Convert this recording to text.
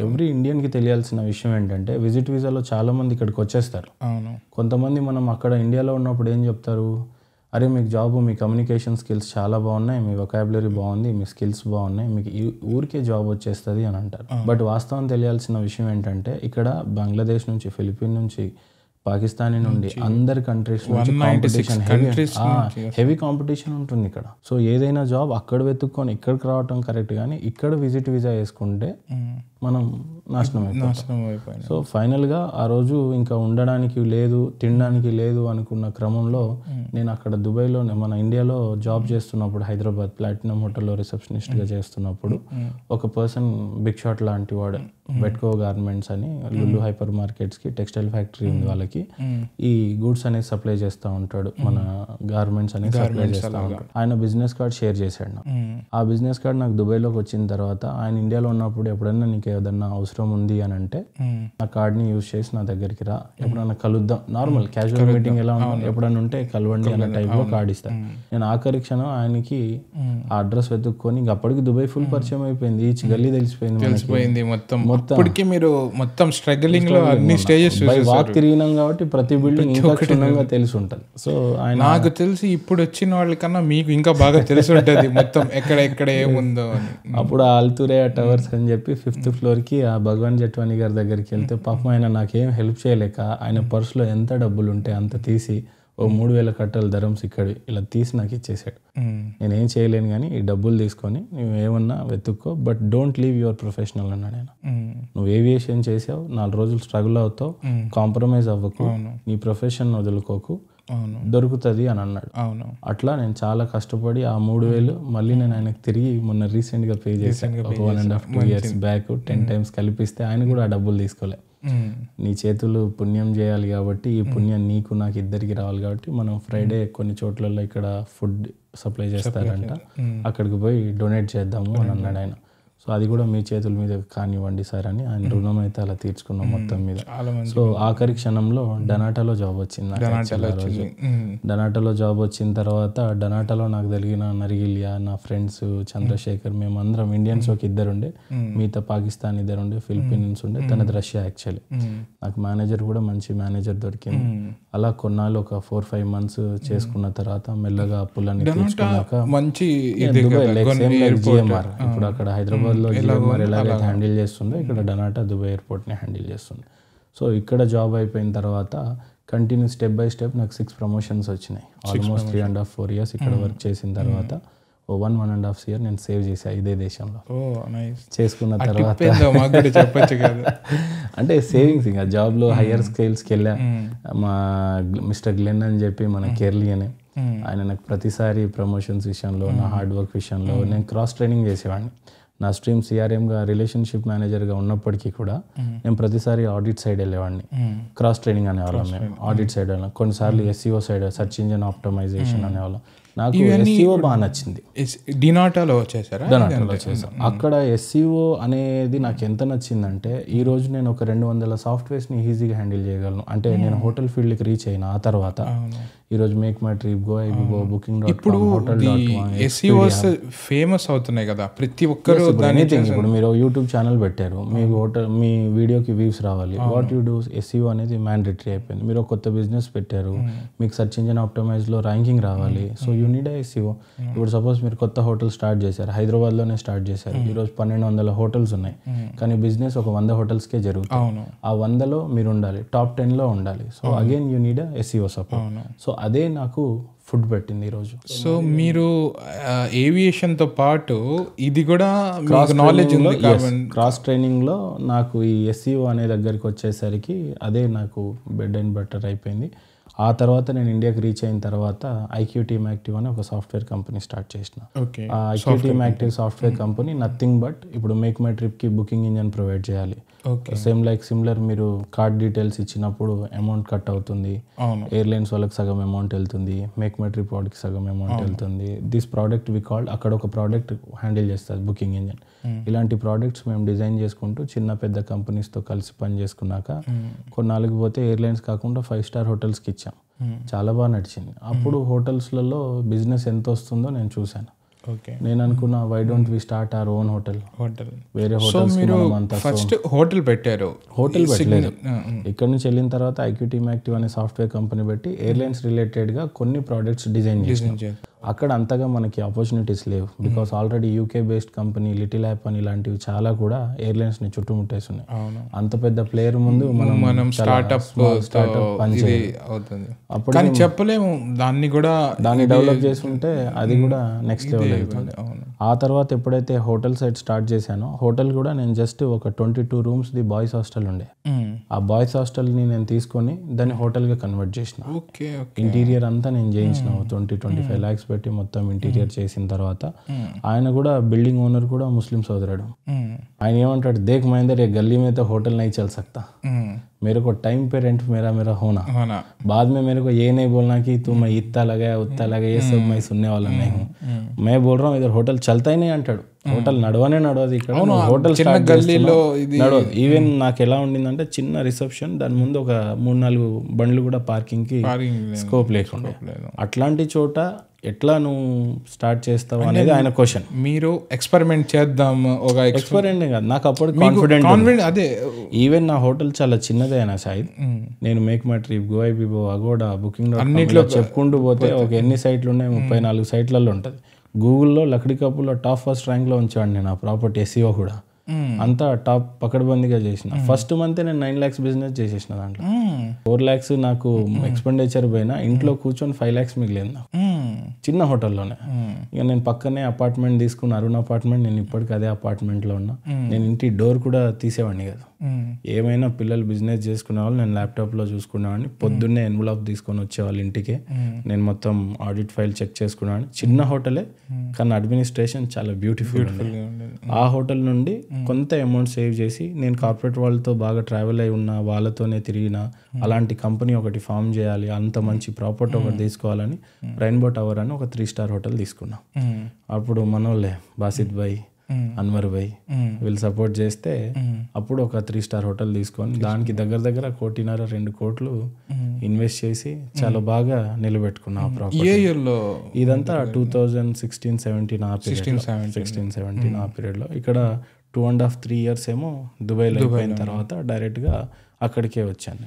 Every ఇండియన్కి తెలియాల్సిన విషయం ఏంటంటే విజిట్ వీసాలో చాలామంది ఇక్కడికి వచ్చేస్తారు. అవును. కొంతమంది మనం అక్కడ ఇండియాలో ఉన్నప్పుడు ఏం చెప్తారు, అరే మీకు జాబ్, మీ కమ్యూనికేషన్ స్కిల్స్ చాలా బాగున్నాయి, మీ వొకాబులరీ బాగుంది, మీ స్కిల్స్ బాగున్నాయి, మీకు ఈ ఊరికే జాబ్ వచ్చేస్తుంది అని అంటారు. బట్ వాస్తవం తెలియాల్సిన విషయం ఏంటంటే ఇక్కడ బంగ్లాదేశ్ నుంచి, ఫిలిపిన్ నుంచి, పాకిస్తానీ నుండి అందరి కంట్రీస్ నుంచి కాంపిటీషన్, హెవీ కాంపిటీషన్ ఉంటుంది ఇక్కడ. సో ఏదైనా జాబ్ అక్కడ వెతుక్కొని ఇక్కడికి రావటం కరెక్ట్, కానీ ఇక్కడ విజిట్ వీసా వేసుకుంటే మనం నాశనం అయిపోయింది. సో ఫైనల్గా ఆ రోజు ఇంకా ఉండడానికి లేదు, తినడానికి లేదు అనుకున్న క్రమంలో నేను అక్కడ దుబాయ్లో, మన ఇండియాలో జాబ్ చేస్తున్నప్పుడు హైదరాబాద్ ప్లాటినం హోటల్లో రిసెప్షనిస్ట్గా చేస్తున్నప్పుడు ఒక పర్సన్, బిగ్ షాట్ లాంటి వాడు, వెట్కో గార్మెంట్స్ అని లులు హైపర్ మార్కెట్స్కి టెక్స్టైల్ ఫ్యాక్టరీ ఉంది వాళ్ళకి, ఈ గూడ్స్ అనేది సప్లై చేస్తూ ఉంటాడు, మన గార్మెంట్స్ అనేది సప్లై చేస్తూ ఉంటాడు. ఆయన బిజినెస్ కార్డ్ షేర్ చేశాడు నాకు. ఆ బిజినెస్ కార్డ్ నాకు దుబాయ్లోకి వచ్చిన తర్వాత ఆయన ఇండియాలో ఉన్నప్పుడు ఎప్పుడైనా నీకు ఏదన్నా అవసరం ఉంది అని అంటే ఆ కార్డ్ని యూజ్ చేసి నా దగ్గరికి రా, ఎప్పుడన్నా కలుద్దాం, నార్మల్ క్యాజువల్ మీటింగ్ ఎలా ఉంటుంది, ఎప్పుడన్నా ఉంటే కలవండి అన్న టైప్లో కార్డ్ ఇస్తాను. నేను ఆఖరి క్షణం ఆయనకి ఆ అడ్రస్ వెతుక్కొని, ఇంక అప్పటికి దుబాయ్ ఫుల్ పరిచయం అయిపోయింది, ఈచ్ గల్లీ తెలిసిపోయింది మొత్తం. మీరు మొత్తం స్ట్రగలింగ్ లో అన్ని స్టేజెస్ వాక్ తిరిగినాం కాబట్టి ప్రతి బిల్డింగ్ ఇంకా క్షుణ్ణంగా తెలిసి ఉంటుంది. సో ఆయన, నాకు తెలిసి ఇప్పుడు వచ్చిన వాళ్ళకన్నా మీకు ఇంకా బాగా తెలిసి ఉంటుంది మొత్తం ఎక్కడ ఏముందో అని. అప్పుడు ఆ అల్తురేయా టవర్స్ అని చెప్పి 5th ఫ్లోర్కి ఆ భగవాన్ జట్వానీ గారి దగ్గరికి వెళ్తే పాపం ఆయన నాకేం హెల్ప్ చేయలేక ఆయన పర్సులో ఎంత డబ్బులు ఉంటే అంత తీసి ఓ 3000 కట్టలు ధరమ్స్ ఇక్కడ ఇలా తీసి నాకు ఇచ్చేసాడు. నేనేం చేయలేను కానీ ఈ డబ్బులు తీసుకొని నువ్వు ఏమన్నా వెతుక్కో, but don't leave your professional అన్నాడు ఆయన. నువ్వు ఏవియేషన్ చేసావు, 4 రోజులు స్ట్రగుల్ అవుతావు, కాంప్రమైజ్ అవ్వకు, నీ ప్రొఫెషన్ వదులుకోకు, దొరుకుతుంది అని అన్నాడు. అట్లా నేను చాలా కష్టపడి ఆ 3000 మళ్ళీ నేను ఆయనకు తిరిగి మొన్న రీసెంట్గా పే చేశాను. ఒక 1.5-2 years బ్యాక్ 10 times కలిపిస్తే ఆయన కూడా ఆ డబ్బులు తీసుకోలే. నీ చేతులు పుణ్యం చేయాలి కాబట్టి, ఈ పుణ్యం నీకు నాకు ఇద్దరికి రావాలి కాబట్టి మనం ఫ్రైడే కొన్ని చోట్లలో ఇక్కడ ఫుడ్ సప్లై చేస్తారంట, అక్కడికి పోయి డొనేట్ చేద్దాము అని అన్నాడు ఆయన. సో అది కూడా మీ చేతుల మీద కానివ్వండి సార్ అని ఆయన రుణం అయితే అలా తీర్చుకున్నాం మొత్తం మీద. సో ఆఖరి క్షణంలో డనాటాలో జాబ్ వచ్చింది. డనాటాలో జాబ్ వచ్చిన తర్వాత డనాటాలో నాకు తెలిగిన నరిగిలియా, నా ఫ్రెండ్స్ చంద్రశేఖర్, మేము అందరం ఇండియన్స్ ఒక 2 ఉండే, మిగతా పాకిస్తాన్ 2 ఉండే, ఫిలిప్పీన్స్ ఉండే, తనది రష్యా యాక్చువల్లీ. నాకు మేనేజర్ కూడా మంచి మేనేజర్ దొరికింది. అలా కొన్నాళ్ళు ఒక 4-5 months చేసుకున్న తర్వాత మెల్లగా అప్పులన్నీ తీర్చుకున్నాక మంచి జిఎంఆర్, ఇప్పుడు అక్కడ హైదరాబాద్ లో జిఎంఆర్ ఎలాగైతే హ్యాండిల్ చేస్తుందో ఇక్కడ డనాటా దుబాయ్ ఎయిర్పోర్ట్ని హ్యాండిల్ చేస్తుంది. సో ఇక్కడ జాబ్ అయిపోయిన తర్వాత కంటిన్యూ స్టెప్ బై స్టెప్ నాకు 6 promotions వచ్చినాయి. ఆల్మోస్ట్ 3.5-4 years ఇక్కడ వర్క్ చేసిన తర్వాత 1.5 years నేను సేవ్ చేశాను ఇదే దేశంలో. చేసుకున్న తర్వాత అంటే సేవింగ్స్, ఇంకా జాబ్లో హయ్యర్ స్కేల్స్కి వెళ్ళా. మా మిస్టర్ గ్లెన్ అని చెప్పి మన కేరళీయనే, ఆయన నాకు ప్రతిసారి ప్రమోషన్స్ విషయంలో, నా హార్డ్ వర్క్ విషయంలో నేను క్రాస్ ట్రైనింగ్ చేసేవాడిని. నా స్ట్రీమ్ సిఆర్ఎంగా రిలేషన్షిప్ మేనేజర్గా ఉన్నప్పటికీ కూడా నేను ప్రతిసారి ఆడిట్ సైడ్ వెళ్ళేవాడిని. క్రాస్ ట్రైనింగ్ అనేవాళ్ళం మేము, ఆడిట్ సైడ్ వెళ్ళాం. కొన్నిసార్లు SEO side, search engine optimization అనేవాళ్ళం. నాకు ఎస్సీఓ బాగా నచ్చింది. డనాటాలో చేశాం. అక్కడ ఎస్సీఓ అనేది నాకు ఎంత నచ్చిందంటే, ఈ రోజు నేను ఒక 200 సాఫ్ట్వేర్స్ని ఈజీగా హ్యాండిల్ చేయగలను. అంటే నేను హోటల్ ఫీల్డ్కి రీచ్ అయిన ఆ తర్వాత ఈరోజు MakeMyTrip, Goibibo, booking, ఇప్పుడు ఎస్సీఓస్ ఫేమస్ అవుతున్నాయి కదా ప్రతి ఒక్కరు. ఇప్పుడు మీరు యూట్యూబ్ ఛానల్ పెట్టారు, మీకు హోటల్, మీ వీడియోకి వ్యూస్ రావాలి, వాట్ యూ డూ, ఎస్సీఓ అనేది మ్యాండేటరీ అయిపోయింది. మీరు కొత్త బిజినెస్ పెట్టారు, మీకు సర్చ్ ఇంజిన్ ఆప్టమైజ్లో ర్యాంకింగ్ రావాలి, సో యూ నీడ్ ఎస్సీఓ. ఇప్పుడు సపోజ్ మీరు కొత్త హోటల్ స్టార్ట్ చేశారు, హైదరాబాద్లోనే స్టార్ట్ చేశారు, ఈరోజు 1200 హోటల్స్ ఉన్నాయి, కానీ బిజినెస్ ఒక 100 హోటల్స్కే జరుగుతుంది. ఆ 100లో మీరు ఉండాలి, టాప్ 10లో ఉండాలి. So again you need SCO support. So అదే నాకు ఫుడ్ పెట్టింది ఈరోజు. సో మీరు ఏవియేషన్తో పాటు ఇది కూడా నాలెడ్జ్ ఉంది. క్రాస్ ట్రైనింగ్లో నాకు ఈ ఎస్సీఓ అనే దగ్గరికి వచ్చేసరికి అదే నాకు బెడ్ అండ్ బటర్ అయిపోయింది. ఆ తర్వాత నేను ఇండియాకి రీచ్ అయిన తర్వాత ఐక్యూ టీమ్ యాక్టివ్ అని ఒక సాఫ్ట్వేర్ కంపెనీ స్టార్ట్ చేసిన. ఆ IQ team active software company nothing but ఇప్పుడు మేక్ మై ట్రిప్కి బుకింగ్ ఇంజన్ ప్రొవైడ్ చేయాలి. సిమిలర్ మీరు కార్డ్ డీటెయిల్స్ ఇచ్చినప్పుడు అమౌంట్ కట్ అవుతుంది, ఎయిర్లైన్స్ వాళ్ళకి సగం అమౌంట్ వెళ్తుంది, మేక్ మై ట్రిప్ వాడికి సగం అమౌంట్ వెళ్తుంది. దిస్ ప్రోడక్ట్ వి కాల్డ్, అక్కడ ఒక ప్రోడక్ట్ హ్యాండిల్ చేస్తుంది బుకింగ్ ఇంజన్. ఇలాంటి ప్రోడక్ట్స్ మేము డిజైన్ చేసుకుంటూ చిన్న పెద్ద కంపెనీస్తో కలిసి పని చేసుకున్నాక కొన్నాళ్ళకి పోతే ఎయిర్లైన్స్ కాకుండా 5-star హోటల్స్కి ఇచ్చాం. చాలా బాగా నడిచింది. అప్పుడు హోటల్స్లలో బిజినెస్ ఎంత వస్తుందో నేను చూశాను. ఓకే. నేను అనుకున్నా why don't we start our own hotel. వేరే సో హోటల్స్ మీరు ఫస్ట్ హోటల్ పెట్టారు. హోటల్ పెట్టలేదు. ఇక్కడ నుంచి వెళ్ళిన తర్వాత ఐక్యూటీమ్ యాక్టివ్ అనే సాఫ్ట్వేర్ కంపెనీ పెట్టి ఎయిర్లైన్స్ రిలేటెడ్గా కొన్ని ప్రోడక్ట్స్ డిజైన్ చేసాం. అక్కడ అంతగా మనకి ఆపర్చునిటీస్ లేవు, because already UK based company little app అని ఇలాంటివి చాలా కూడా ఎయిర్లైన్స్ని చుట్టుముట్టేసి ఉన్నాయి. అంత పెద్ద ప్లేయర్ ముందు మనం స్టార్ట్అప్ పనిచేయాలి. అప్పుడు కానీ చెప్పలేము, దాన్ని డెవలప్ చేసుకుంటే అది కూడా నెక్స్ట్ లెవెల్ అవుతుంది. ఆ తర్వాత ఎప్పుడైతే హోటల్ సైడ్ స్టార్ట్ చేశానో, హోటల్ కూడా నేను జస్ట్ ఒక 22 రూమ్స్ది బాయ్స్ హాస్టల్ ఉండే. ఆ బాయ్స్ హాస్టల్ని నేను తీసుకొని దాన్ని హోటల్గా కన్వర్ట్ చేసిన. ఇంటీరియర్ అంతా నేను చేయించిన 20-25 lakhs పెట్టి మొత్తం ఇంటీరియర్ చేసిన తర్వాత, ఆయన కూడా బిల్డింగ్ ఓనర్ కూడా ముస్లిం సోదరుడు. ఆయన ఏమంటాడు, దేక్ మహేందర్ ये गली में तो होटल नहीं चल सकता, मेरे को टाइम पे रेंट मेरा होना, बाद में मेरे को ये नहीं बोलना कि तू मैं इतना लगाया उतना लगाया, ये सब मैं सुनने वाला नहीं हूँ, मैं बोल रहा हूँ इधर होटल चलता ही नहीं అంటాడు. హోటల్ నడవదు ఇక్కడ, హోటల్ నడవదు. ఈవెన్ నాకు ఎలా ఉండిందంటే చిన్న రిసెప్షన్, దాని ముందు ఒక 3-4 బండ్లు కూడా పార్కింగ్కి స్కోప్ లేకుండా, అట్లాంటి చోట ఎట్లా నువ్వు స్టార్ట్ చేస్తావు అనేది ఆయన క్వశ్చన్. మీరు ఎక్స్పెరిమెంట్ చేద్దాం, ఒక ఎక్స్పెరిమెంట్ కాదు, నాకు అప్పుడు కాన్ఫిడెంట్. అదే ఈవెన్ నా హోటల్ చాలా చిన్నదే అయినా సాయి, నేను MakeMyTrip, Goibibo, Agoda, booking అన్నిట్లో చెప్పుకుంటూ పోతే ఒక ఎన్ని సైట్లు ఉన్నాయి, 34 సైట్లలో ఉంటుంది. గూగుల్లో లక్డీ కప్పులో టాప్ ఫస్ట్ ర్యాంక్లో ఉంచాడు నేను ఆ ప్రాపర్టీ ఎస్ఈఓ కూడా. అంతా టాప్ పకడ్బందీగా చేసిన. ఫస్ట్ మంత్ నేను 9 lakhs బిజినెస్ చేసేసిన. దాంట్లో 4 lakhs నాకు ఎక్స్పెండిచర్ పోయినా, ఇంట్లో కూర్చొని 5 lakhs మిగిలింది నాకు, చిన్న హోటల్లోనే. ఇక నేను పక్కనే అపార్ట్మెంట్ తీసుకున్న, అరుణ్ అపార్ట్మెంట్. నేను ఇప్పటికీ అదే అపార్ట్మెంట్లో ఉన్నా. నేను ఇంటి డోర్ కూడా తీసేవాడిని కదా. ఏమైనా పిల్లలు బిజినెస్ చేసుకునే వాళ్ళు నేను ల్యాప్టాప్లో చూసుకునేవాడిని. పొద్దున్నే ఎన్వలప్ తీసుకొని వచ్చేవాళ్ళు ఇంటికే. నేను మొత్తం ఆడిట్ ఫైల్ చెక్ చేసుకునేవాడిని. చిన్న హోటలే కానీ అడ్మినిస్ట్రేషన్ చాలా బ్యూటిఫుల్ ఉండేది. ఆ హోటల్ నుండి కొంత అమౌంట్ సేవ్ చేసి నేను కార్పొరేట్ వాళ్ళతో బాగా ట్రావెల్ అయి ఉన్నా, వాళ్ళతోనే తిరిగిన, అలాంటి కంపెనీ ఒకటి ఫామ్ చేయాలి, అంత మంచి ప్రాపర్టీ ఒకటి తీసుకోవాలని రెయిన్బో టవర్ అని ఒక 3 star హోటల్ తీసుకున్నా. అప్పుడు మనోళ్ళే బాసిత్ భాయ్, అన్వర్ భాయ్ వీళ్ళు సపోర్ట్ చేస్తే అప్పుడు ఒక 3 star హోటల్ తీసుకొని దానికి దగ్గర 1.5-2 కోట్లు ఇన్వెస్ట్ చేసి చాలా బాగా నిలబెట్టుకున్నా ఆ ప్రాపర్టీ. ఇదంతా 2016-17 ఆ పీరియడ్లో. ఇక్కడ 2.5-3 years ఏమో దుబాయ్లో అయిపోయిన తర్వాత డైరెక్ట్గా అక్కడికే వచ్చాను.